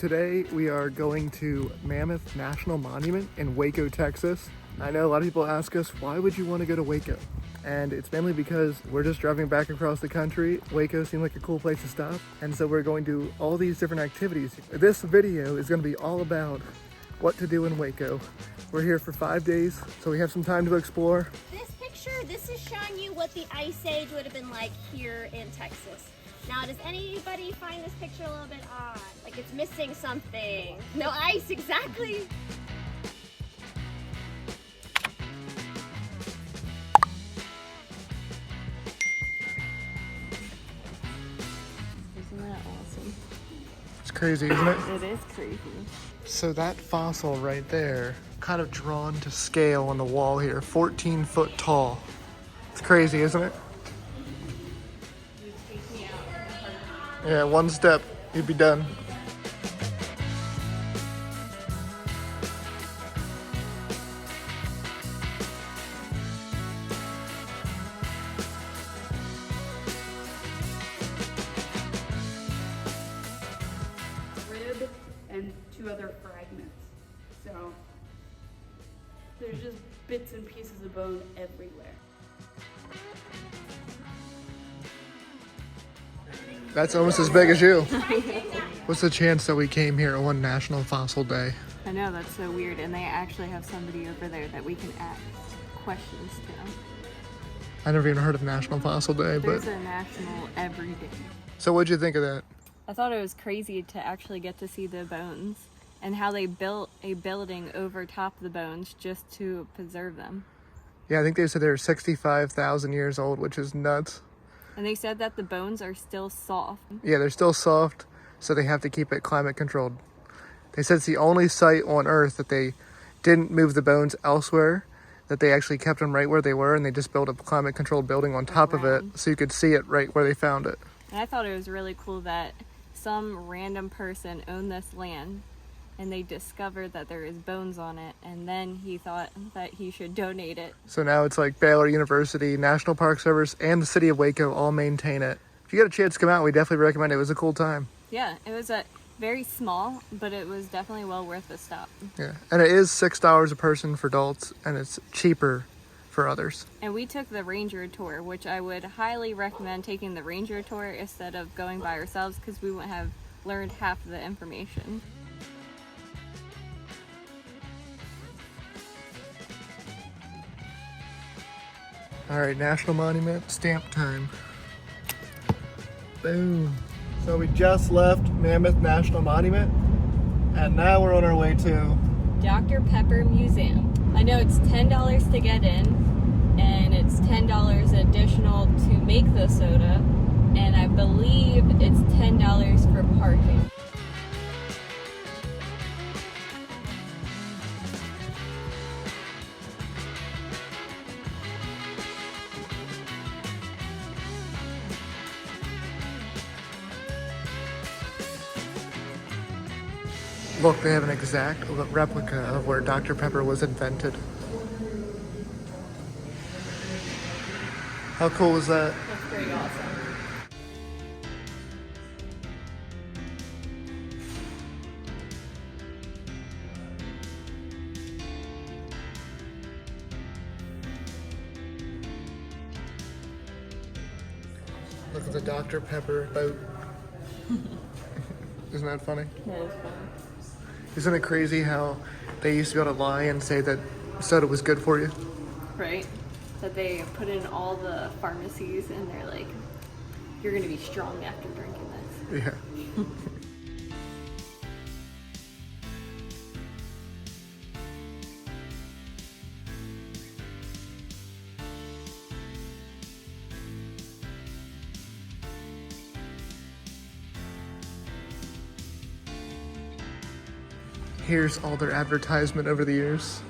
Today we are going to Mammoth National Monument in Waco, Texas. I know a lot of people ask us, why would you want to go to Waco? And it's mainly because we're just driving back across the country. Waco seemed like a cool place to stop. And so we're going to do all these different activities. This video is going to be all about what to do in Waco. We're here for 5 days, so we have some time to explore. This is showing you what the Ice Age would have been like here in Texas. Now, does anybody find this picture a little bit odd? Like it's missing something. No ice, exactly. Isn't that awesome? It's crazy, isn't it? It is crazy. So that fossil right there, kind of drawn to scale on the wall here, 14 foot tall. It's crazy, isn't it? Yeah, one step, you'd be done. Rib and 2 other fragments. So there's just bits and pieces of bone everywhere. That's almost as big as you. What's the chance that we came here on National Fossil Day? I know, that's so weird. And they actually have somebody over there that we can ask questions to. I never even heard of National Fossil Day, There's but... a national every day. So what'd you think of that? I thought it was crazy to actually get to see the bones and how they built a building over top of the bones just to preserve them. Yeah, I think they said they're 65,000 years old, which is nuts. And they said that the bones are still soft. Yeah, they're still soft, so they have to keep it climate controlled. They said it's the only site on Earth that they didn't move the bones elsewhere, that they actually kept them right where they were, and they just built a climate controlled building on top of it so you could see it right where they found it. And I thought it was really cool that some random person owned this land and they discovered that there is bones on it, and then he thought that he should donate it. So now it's like Baylor University, National Park Service, and the city of Waco all maintain it. If you get a chance to come out, we definitely recommend it. It was a cool time. Yeah, it was very small, but it was definitely well worth the stop. Yeah, and it is $6 a person for adults, and it's cheaper for others. And we took the ranger tour, which I would highly recommend taking the ranger tour instead of going by ourselves, because we wouldn't have learned half of the information. All right, National Monument, stamp time. Boom. So we just left Mammoth National Monument, and now we're on our way to Dr. Pepper Museum. I know it's $10 to get in, and it's $10 additional to make the soda, and I believe it's $10 for parking. Look, they have an exact replica of where Dr. Pepper was invented. How cool is that? That's pretty awesome. Look at the Dr. Pepper boat. Isn't that funny? That is fun. Isn't it crazy how they used to be able to lie and say that soda was good for you? Right? That they put in all the pharmacies and they're like, you're gonna be strong after drinking this. Yeah. Here's all their advertisement over the years.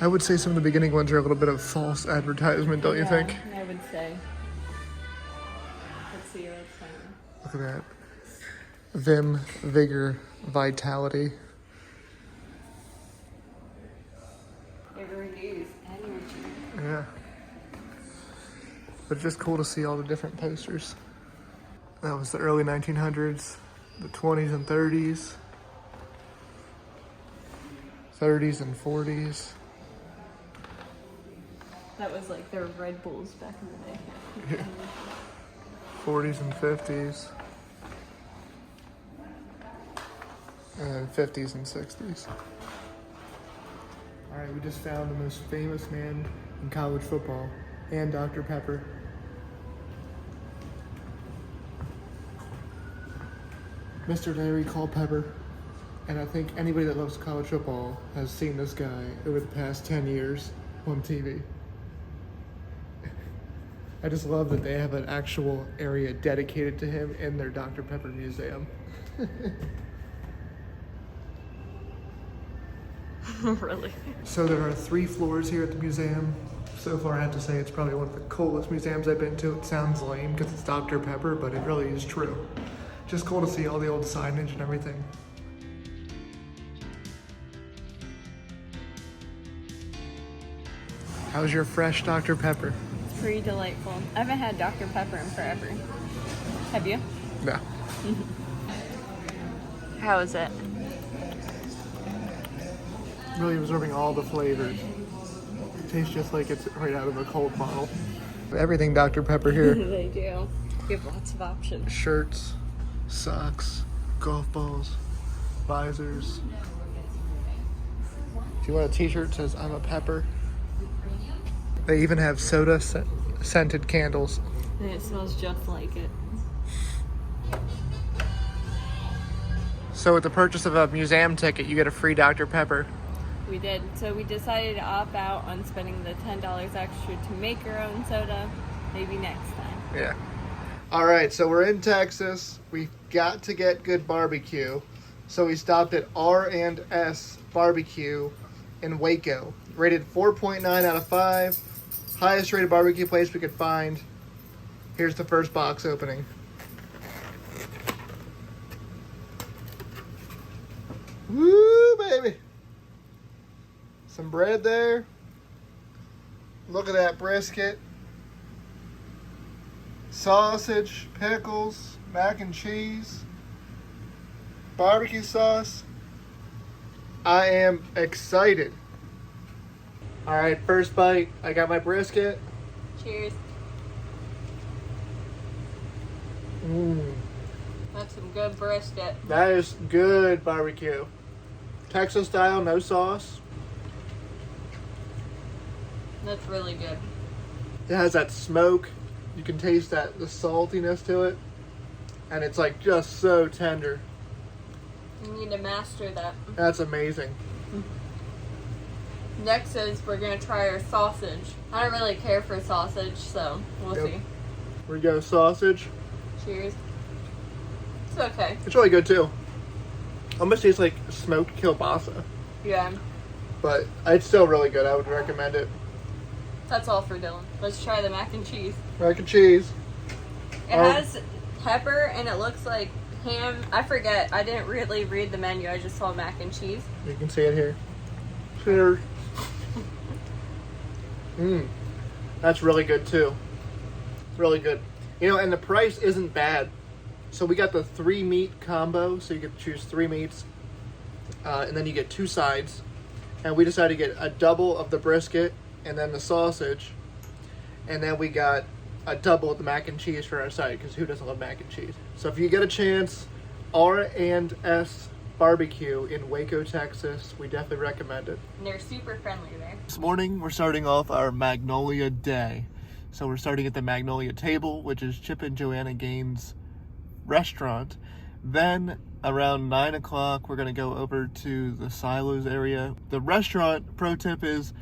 I would say some of the beginning ones are a little bit of false advertisement, don't you think? I would say. Let's see what's saying. Look at that. Vim, vigor, vitality. It renews energy. Yeah. But it's just cool to see all the different posters. That was the early 1900s, the 20s and 30s. 30s and 40s. That was like their Red Bulls back in the day. 40s and 50s. And then 50s and 60s. All right, we just found the most famous man in college football and Dr. Pepper. Mr. Larry Culpepper. And I think anybody that loves college football has seen this guy over the past 10 years on TV. I just love that they have an actual area dedicated to him in their Dr. Pepper museum. Really? So there are 3 floors here at the museum. So far I have to say it's probably one of the coolest museums I've been to. It sounds lame because it's Dr. Pepper, but it really is true. Just cool to see all the old signage and everything. How's your fresh Dr. Pepper? It's pretty delightful. I haven't had Dr. Pepper in forever. Have you? No. How is it? Really absorbing all the flavors. It tastes just like it's right out of a cold bottle. Everything Dr. Pepper here. They do. You have lots of options. Shirts, socks, golf balls, visors. If you want a t-shirt that says I'm a pepper. They even have soda scented candles. And it smells just like it. So with the purchase of a museum ticket, you get a free Dr. Pepper. We did. So we decided to opt out on spending the $10 extra to make our own soda. Maybe next time. Yeah. All right, so we're in Texas. We've got to get good barbecue. So we stopped at R&S Barbecue in Waco. Rated 4.9 out of 5. Highest rated barbecue place we could find. Here's the first box opening. Woo, baby. Some bread there. Look at that brisket. Sausage, pickles, mac and cheese, barbecue sauce. I am excited. All right, first bite. I got my brisket. Cheers. That's some good brisket. That is good barbecue. Texas style, no sauce. That's really good. It has that smoke. You can taste the saltiness to it. And it's like just so tender. You need to master that. That's amazing. Next is we're going to try our sausage. I don't really care for sausage, so we'll Yep. see. We go sausage. Cheers. It's okay. It's really good too. Almost tastes like smoked kielbasa. Yeah. But it's still really good. I would recommend it. That's all for Dylan. Let's try the mac and cheese. Mac and cheese. It has pepper and it looks like ham. I forget. I didn't really read the menu. I just saw mac and cheese. You can see it here. Cheers. That's really good too. It's really good. You know, and the price isn't bad. So we got the 3 meat combo. So you get to choose 3 meats. And then you get 2 sides. And we decided to get a double of the brisket and then the sausage. And then we got a double of the mac and cheese for our side, because who doesn't love mac and cheese? So if you get a chance, R&S Barbecue in Waco, Texas, we definitely recommend it. And they're super friendly there. This morning, we're starting off our Magnolia Day. So we're starting at the Magnolia Table, which is Chip and Joanna Gaines' restaurant. Then around 9 o'clock, we're going to go over to the Silos area. The restaurant, pro tip is,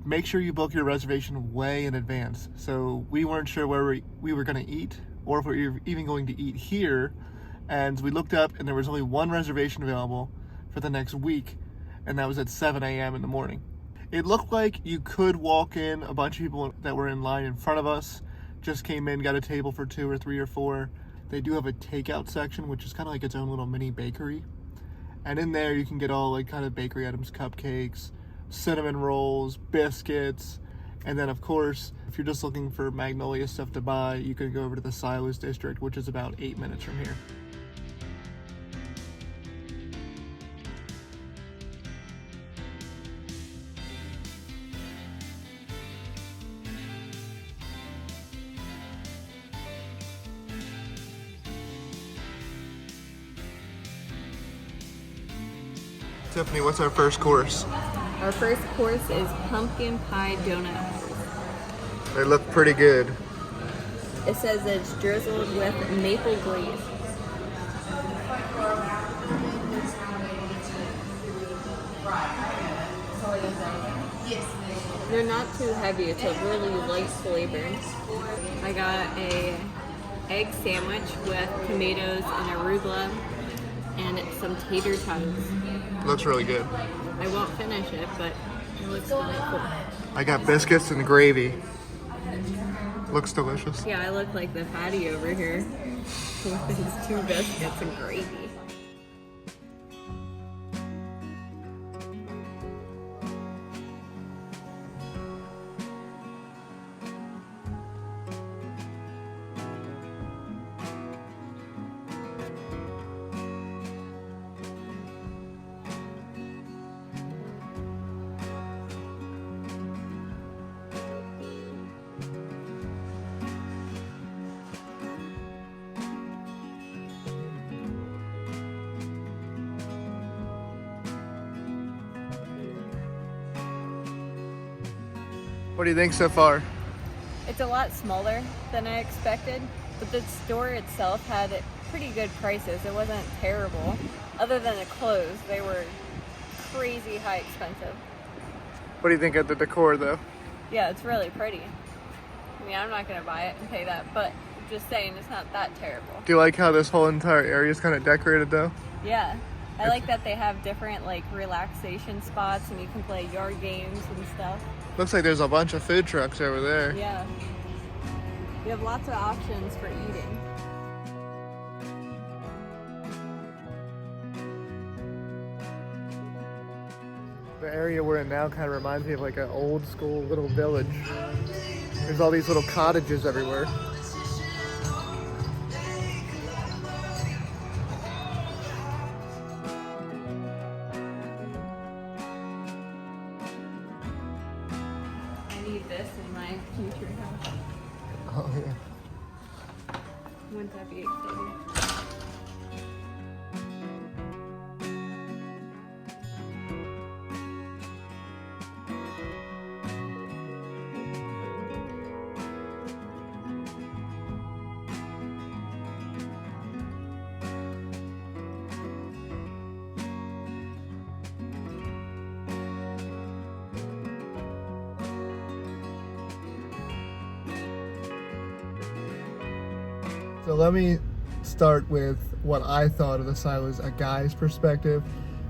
make sure you book your reservation way in advance. So we weren't sure where we were going to eat, or if we were even going to eat here. And we looked up and there was only 1 reservation available for the next week. And that was at 7 a.m. in the morning. It looked like you could walk in. A bunch of people that were in line in front of us just came in, got a table for 2 or 3 or 4. They do have a takeout section, which is kind of like its own little mini bakery. And in there you can get all like kind of bakery items, cupcakes, cinnamon rolls, biscuits, and then of course, if you're just looking for Magnolia stuff to buy, you can go over to the Silos district, which is about 8 minutes from here. Tiffany, what's our first course? Our first course is pumpkin pie donut holes. They look pretty good. It says it's drizzled with maple glaze. They're not too heavy. It's a really light flavor. I got a egg sandwich with tomatoes and arugula and some tater tots. Looks really good. I won't finish it, but it looks really cool. I got biscuits and gravy. Looks delicious. Yeah, I look like the fatty over here with these 2 biscuits and gravy. What do you think so far? It's a lot smaller than I expected, but the store itself had pretty good prices. It wasn't terrible. Other than the clothes, they were crazy high expensive. What do you think of the decor though? Yeah, it's really pretty. I mean, I'm not gonna buy it and pay that, but just saying it's not that terrible. Do you like how this whole entire area is kind of decorated though? Yeah. I like that they have different like relaxation spots and you can play yard games and stuff. Looks like there's a bunch of food trucks over there. Yeah. You have lots of options for eating. The area we're in now kind of reminds me of like an old school little village. There's all these little cottages everywhere. I need this in my future house. Oh yeah. Wouldn't that be exciting? So let me start with what I thought of the silos, a guy's perspective.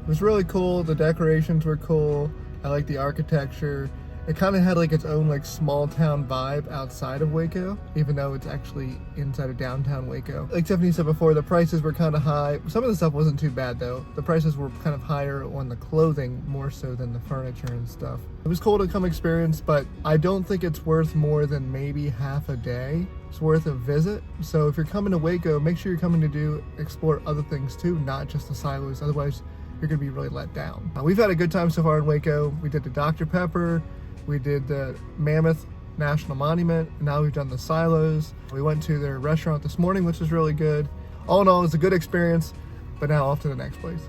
It was really cool. The decorations were cool. I like the architecture. It kind of had like its own like small town vibe outside of Waco, even though it's actually inside of downtown Waco. Like Tiffany said before, the prices were kind of high. Some of the stuff wasn't too bad though. The prices were kind of higher on the clothing more so than the furniture and stuff. It was cool to come experience, but I don't think it's worth more than maybe half a day. It's worth a visit. So if you're coming to Waco, make sure you're coming to explore other things too, not just the silos. Otherwise, you're gonna be really let down. We've had a good time so far in Waco. We did the Dr. Pepper. We did the Mammoth National Monument, and now we've done the silos. We went to their restaurant this morning, which was really good. All in all, it was a good experience, but now off to the next place.